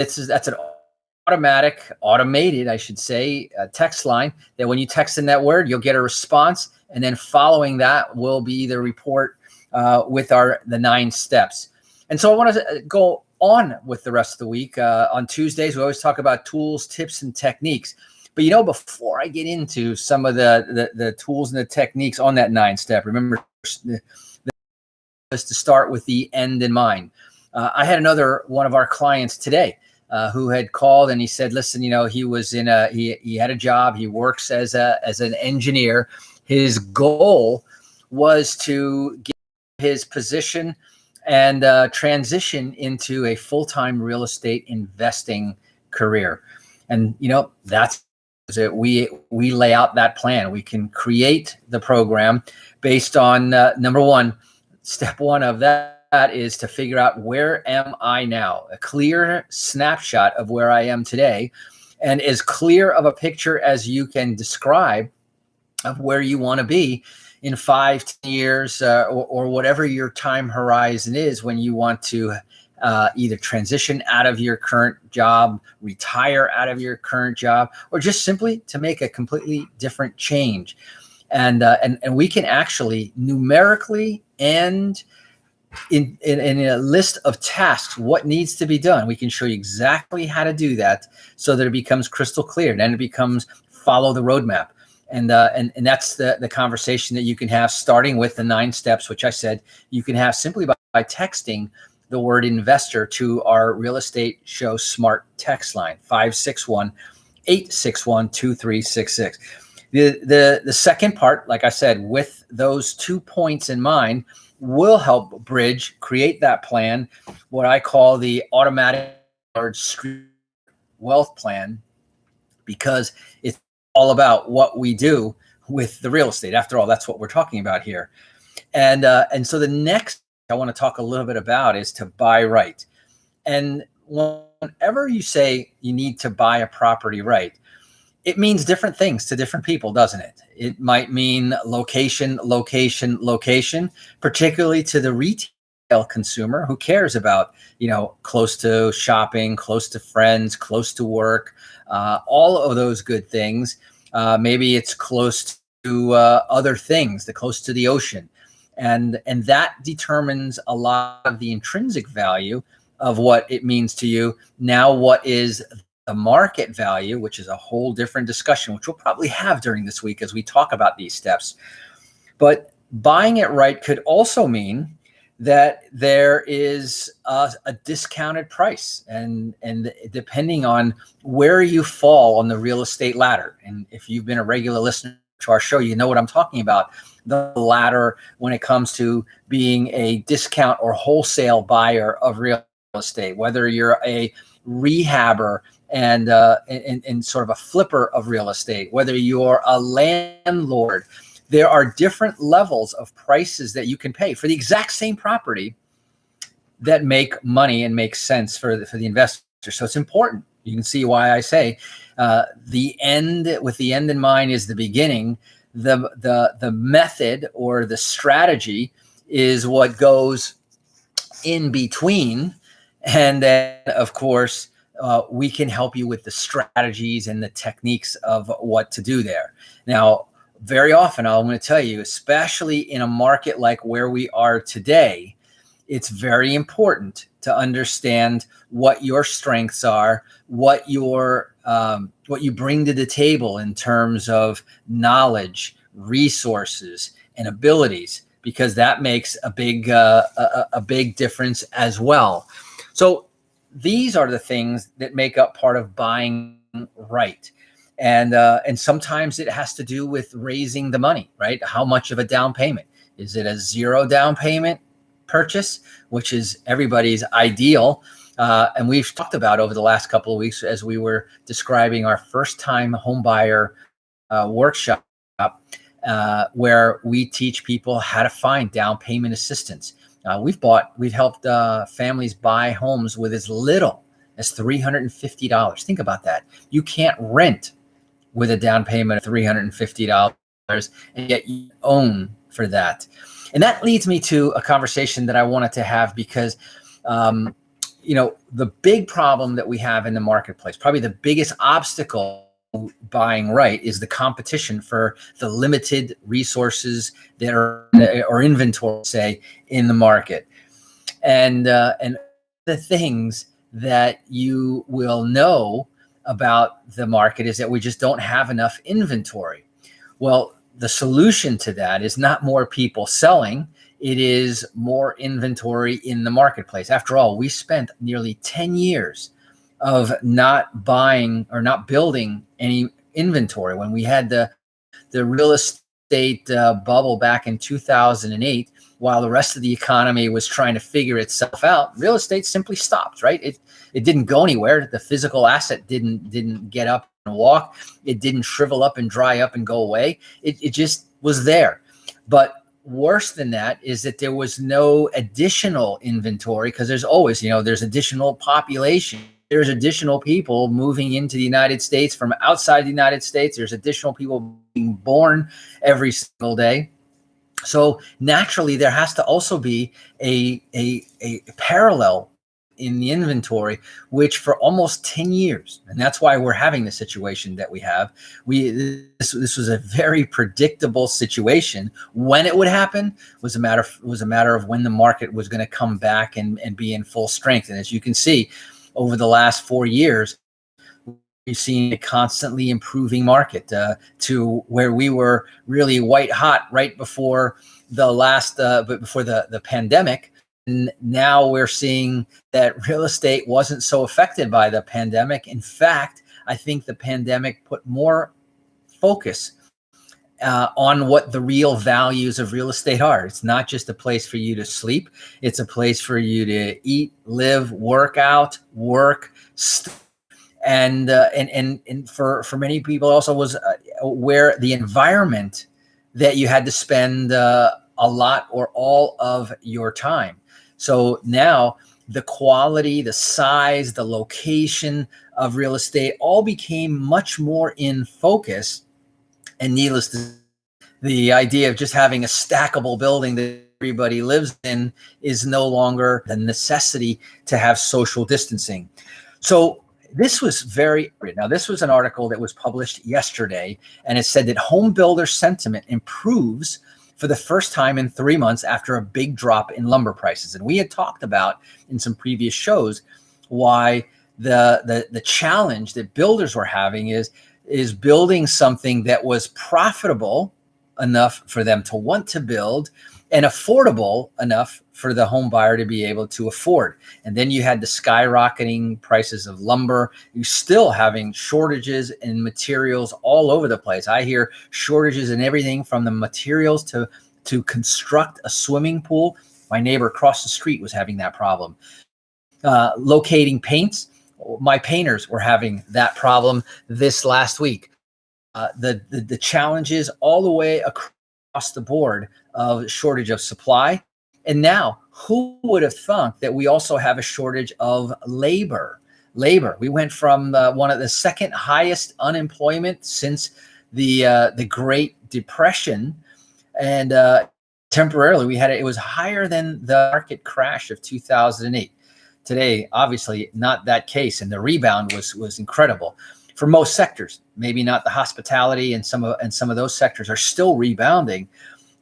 that's an automated, I should say, text line that when you text in that word, you'll get a response. And then following that will be the report with the 9 steps. And so I want to go on with the rest of the week. On Tuesdays, we always talk about tools, tips, and techniques. But, before I get into some of the tools and the techniques on that 9 step, remember is to start with the end in mind. I had another one of our clients today who had called, and he said, listen, he was he had a job. He works as an engineer. His goal was to get his position and transition into a full-time real estate investing career. And, that's it. We lay out that plan. We can create the program based on number one. Step one of that is to figure out, where am I now? A clear snapshot of where I am today, and as clear of a picture as you can describe of where you want to be in 5, 10 years, or whatever your time horizon is when you want to either transition out of your current job, retire out of your current job, or just simply to make a completely different change. And we can actually numerically and in a list of tasks what needs to be done. We can show you exactly how to do that so that it becomes crystal clear. Then it becomes follow the roadmap. And that's the conversation that you can have, starting with the 9 steps, which I said you can have simply by texting the word investor to our Real Estate Show Smart text line, 561-861-2366. The second part, like I said, with those 2 points in mind, will help bridge, create that plan, what I call the automatic wealth plan, because it's all about what we do with the real estate. After all, that's what we're talking about here. And so the next I want to talk a little bit about is to buy right. And whenever you say you need to buy a property right, it means different things to different people, doesn't it? It might mean location, particularly to the retail consumer who cares about, close to shopping, close to friends, close to work, all of those good things. Maybe it's close to other things, close to the ocean. And that determines a lot of the intrinsic value of what it means to you. Now, what is the market value, which is a whole different discussion, which we'll probably have during this week as we talk about these steps. But buying it right could also mean that there is a discounted price, and depending on where you fall on the real estate ladder. And if you've been a regular listener to our show, you know what I'm talking about. The ladder when it comes to being a discount or wholesale buyer of real estate, whether you're a rehabber and sort of a flipper of real estate, whether you're a landlord, there are different levels of prices that you can pay for the exact same property that make money and make sense for the investor. So it's important. You can see why I say the end in mind is the beginning. The method or the strategy is what goes in between. And then, of course, we can help you with the strategies and the techniques of what to do there. Now, very often, I'm going to tell you, especially in a market like where we are today, it's very important to understand what your strengths are, what you bring to the table in terms of knowledge, resources, and abilities, because that makes a big difference as well. So these are the things that make up part of buying right. And sometimes it has to do with raising the money, right? How much of a down payment? Is it a 0 down payment purchase, which is everybody's ideal? And we've talked about over the last couple of weeks as we were describing our first-time home buyer workshop, where we teach people how to find down payment assistance. We've helped families buy homes with as little as $350. Think about that. You can't rent with a down payment of $350, and yet you own for that. And that leads me to a conversation that I wanted to have, because the big problem that we have in the marketplace, probably the biggest obstacle buying right, is the competition for the limited resources that are, or inventory, say, in the market. And the things that you will know about the market is that we just don't have enough inventory. Well, the solution to that is not more people selling. It is more inventory in the marketplace. After all, we spent nearly 10 years of not buying or not building any inventory. When we had the real estate bubble back in 2008, while the rest of the economy was trying to figure itself out, real estate simply stopped, right? It didn't go anywhere. The physical asset didn't get up and walk. It didn't shrivel up and dry up and go away. It just was there. But worse than that is that there was no additional inventory, because there's always, there's additional population. There's additional people moving into the United States from outside the United States. There's additional people being born every single day. So naturally, there has to also be a parallel in the inventory, which for almost 10 years, and that's why we're having the situation that we have. This was a very predictable situation. When it would happen was a matter of when the market was going to come back and be in full strength. And as you can see, over the last 4 years, we've seen a constantly improving market to where we were really white hot right before the pandemic. And now we're seeing that real estate wasn't so affected by the pandemic. In fact, I think the pandemic put more focus on what the real values of real estate are. It's not just a place for you to sleep. It's a place for you to eat, live, work out, and for many people also was where the environment that you had to spend a lot or all of your time. So now the quality, the size, the location of real estate all became much more in focus. And needless to say, the idea of just having a stackable building that everybody lives in is no longer the necessity to have social distancing. So this was this was an article that was published yesterday, and it said that home builder sentiment improves for the first time in 3 months after a big drop in lumber prices. And we had talked about in some previous shows why the challenge that builders were having is building something that was profitable enough for them to want to build and affordable enough for the home buyer to be able to afford. And then you had the skyrocketing prices of lumber. You're still having shortages in materials all over the place. I hear shortages in everything from the materials to construct a swimming pool. My neighbor across the street was having that problem. Locating paints. My painters were having that problem this last week. The challenges all the way across the board of shortage of supply. And now, who would have thought that we also have a shortage of labor? We went from one of the second highest unemployment since the Great Depression, and temporarily it was higher than the market crash of 2008. Today, obviously, not that case, and the rebound was incredible for most sectors. Maybe not the hospitality, and some of those sectors are still rebounding,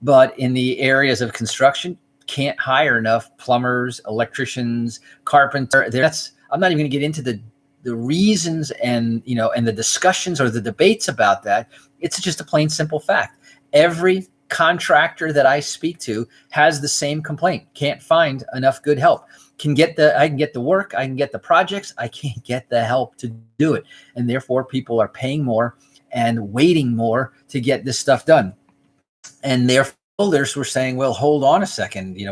but in the areas of construction, can't hire enough plumbers, electricians, carpenters. I'm not even going to get into the reasons and the discussions or the debates about that. It's just a plain simple fact. Every contractor that I speak to has the same complaint. Can't find enough good help. I can get the work, I can get the projects, I can't get the help to do it. And therefore people are paying more and waiting more to get this stuff done. And their builders were saying, well, hold on a second, we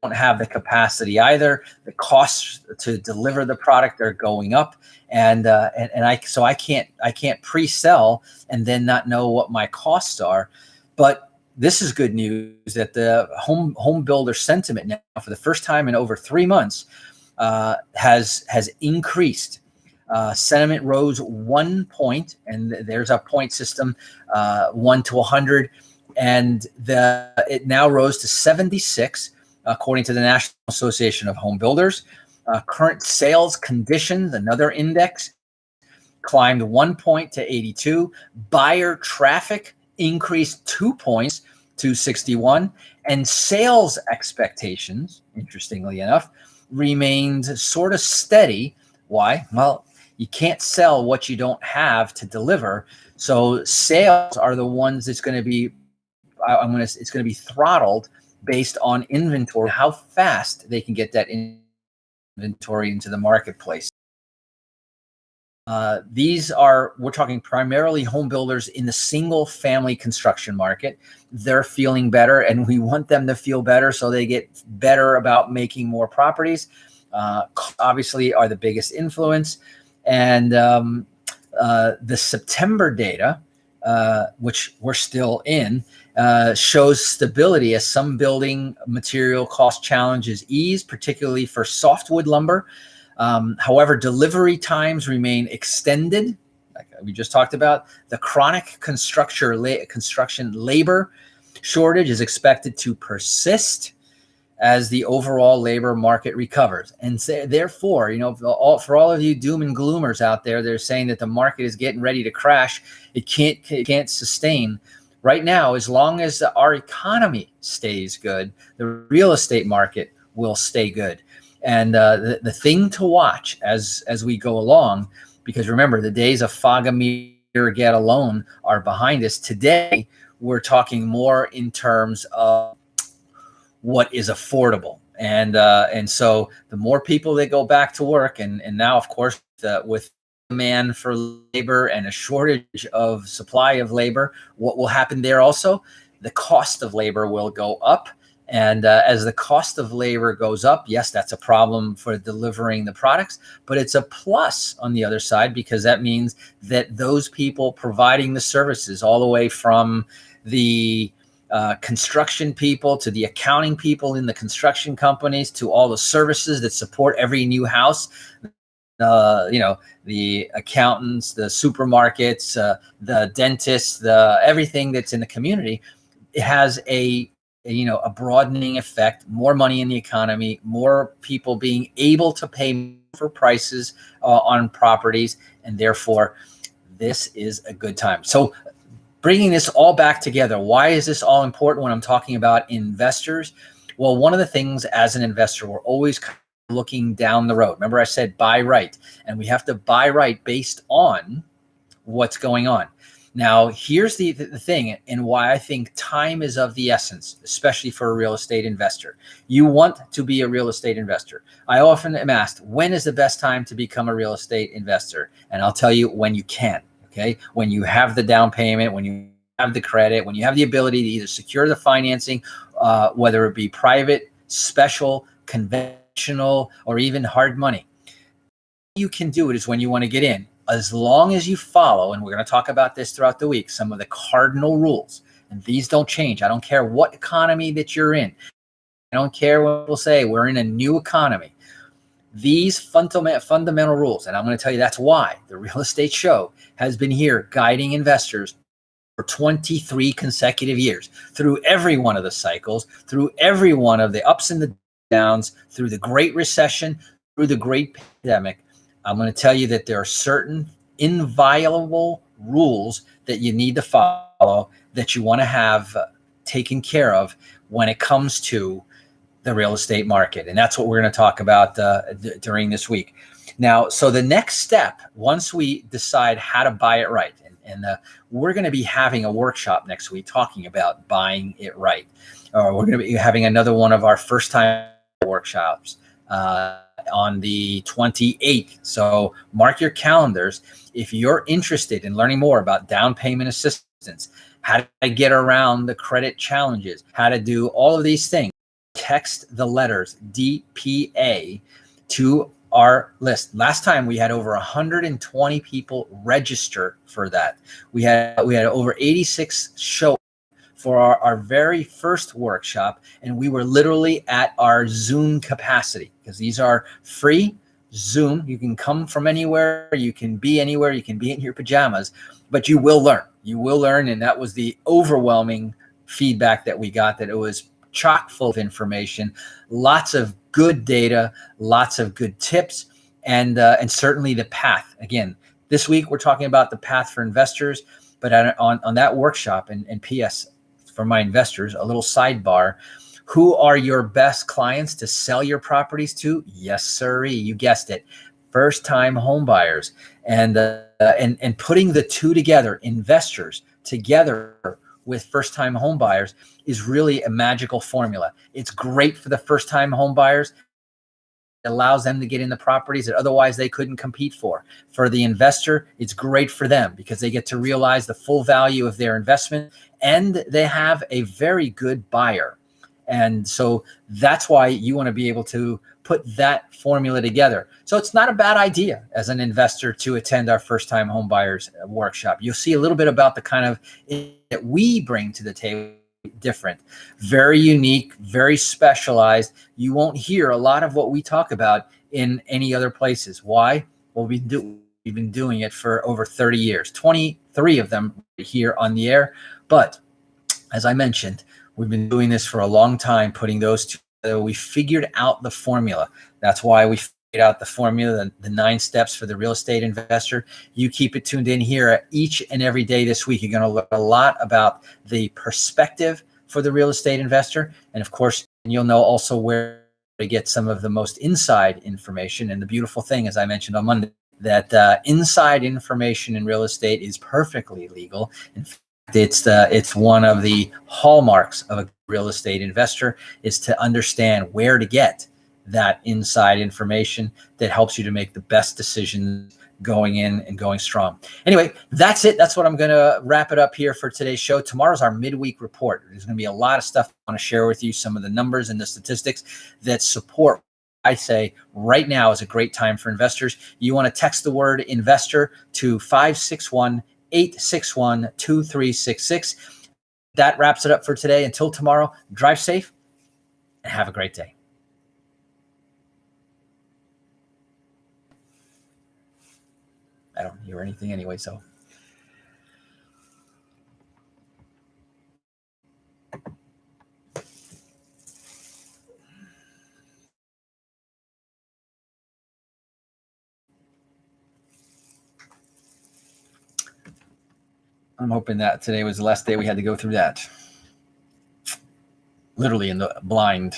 don't have the capacity either. The costs to deliver the product are going up, and I can't pre-sell and then not know what my costs are. But this is good news that the home builder sentiment now, for the first time in over 3 months, has increased. Sentiment rose 1 point, and there's a point system, 1 to 100, and it now rose to 76, according to the National Association of Home Builders. Current sales conditions, another index, climbed 1 point to 82. Buyer traffic increased 2 points to 61. And sales expectations, interestingly enough, remained sort of steady. Why? Well, you can't sell what you don't have to deliver. So sales are the ones that's going to be, it's going to be throttled based on inventory, how fast they can get that inventory into the marketplace. We're talking primarily home builders in the single family construction market. They're feeling better, and we want them to feel better so they get better about making more properties. Obviously are the biggest influence. And the September data, which we're still in, shows stability as some building material cost challenges ease, particularly for softwood lumber. However, delivery times remain extended, like we just talked about. The chronic construction labor shortage is expected to persist as the overall labor market recovers. And therefore, for all of you doom and gloomers out there, they're saying that the market is getting ready to crash. It can't sustain. Right now, as long as our economy stays good, the real estate market will stay good. And the thing to watch as we go along, because remember, the days of fog-a-meter get a loan are behind us. Today, we're talking more in terms of what is affordable. And so the more people that go back to work, and now, of course, with demand for labor and a shortage of supply of labor, what will happen there also? The cost of labor will go up. And as the cost of labor goes up, yes, that's a problem for delivering the products, but it's a plus on the other side, because that means that those people providing the services, all the way from the construction people to the accounting people in the construction companies to all the services that support every new house, the accountants, the supermarkets, the dentists, everything that's in the community, it has a broadening effect, more money in the economy, more people being able to pay for prices on properties, and therefore this is a good time. So bringing this all back together, why is this all important when I'm talking about investors? Well, one of the things as an investor, we're always looking down the road. Remember I said buy right, and we have to buy right based on what's going on. Now, here's the thing, and why I think time is of the essence, especially for a real estate investor. You want to be a real estate investor. I often am asked, when is the best time to become a real estate investor? And I'll tell you, when you can, okay? When you have the down payment, when you have the credit, when you have the ability to either secure the financing, whether it be private, special, conventional, or even hard money. You can do it is when you want to get in, as long as you follow, and we're going to talk about this throughout the week, some of the cardinal rules, and these don't change. I don't care what economy that you're in. I don't care what people say. We're in a new economy. These fundamental rules, and I'm going to tell you that's why the Real Estate Show has been here guiding investors for 23 consecutive years, through every one of the cycles, through every one of the ups and the downs, through the Great Recession, through the Great Pandemic. I'm going to tell you that there are certain inviolable rules that you need to follow, that you want to have taken care of when it comes to the real estate market. And that's what we're going to talk about during this week. Now, so the next step, once we decide how to buy it right, and we're going to be having a workshop next week talking about buying it right. Or we're going to be having another one of our first time workshops on the 28th. So mark your calendars. If you're interested in learning more about down payment assistance, how to get around the credit challenges, how to do all of these things, text the letters DPA to our list. Last time we had over 120 people register for that. We had over 86 show for our very first workshop, and we were literally at our Zoom capacity, because these are free Zoom. You can come from anywhere, you can be anywhere, you can be in your pajamas, but you will learn. You will learn, and that was the overwhelming feedback that we got, that it was chock full of information, lots of good data, lots of good tips, and certainly the path. Again, this week we're talking about the path for investors, but on that workshop, and P.S. for my investors, a little sidebar. Who are your best clients to sell your properties to? Yes, sirree, you guessed it. First-time home buyers, and putting the two together, investors together with first-time home buyers, is really a magical formula. It's great for the first-time home buyers. It allows them to get in the properties that otherwise they couldn't compete for. For the investor, it's great for them because they get to realize the full value of their investment, and they have a very good buyer. And so that's why you want to be able to put that formula together. So it's not a bad idea as an investor to attend our first time home buyers workshop. You'll see a little bit about the kind of that we bring to the table. Different, very unique, very specialized. You won't hear a lot of what we talk about in any other places. Why? Well, we've been doing it for over 30 years, 23 of them here on the air. But as I mentioned, we've been doing this for a long time, putting those two together. We figured out the formula. That's why we figured out the formula, the 9 steps for the real estate investor. You keep it tuned in here each and every day this week. You're going to learn a lot about the perspective for the real estate investor. And of course, you'll know also where to get some of the most inside information. And the beautiful thing, as I mentioned on Monday, that inside information in real estate is perfectly legal. In fact, it's one of the hallmarks of a real estate investor is to understand where to get that inside information that helps you to make the best decisions going in and going strong. Anyway, that's it. That's what I'm going to wrap it up here for today's show. Tomorrow's our midweek report. There's going to be a lot of stuff I want to share with you, some of the numbers and the statistics that support. I say right now is a great time for investors. You want to text the word investor to 561-861-2366. That wraps it up for today. Until tomorrow, drive safe and have a great day. I don't hear anything anyway, so. I'm hoping that today was the last day we had to go through that. Literally in the blind.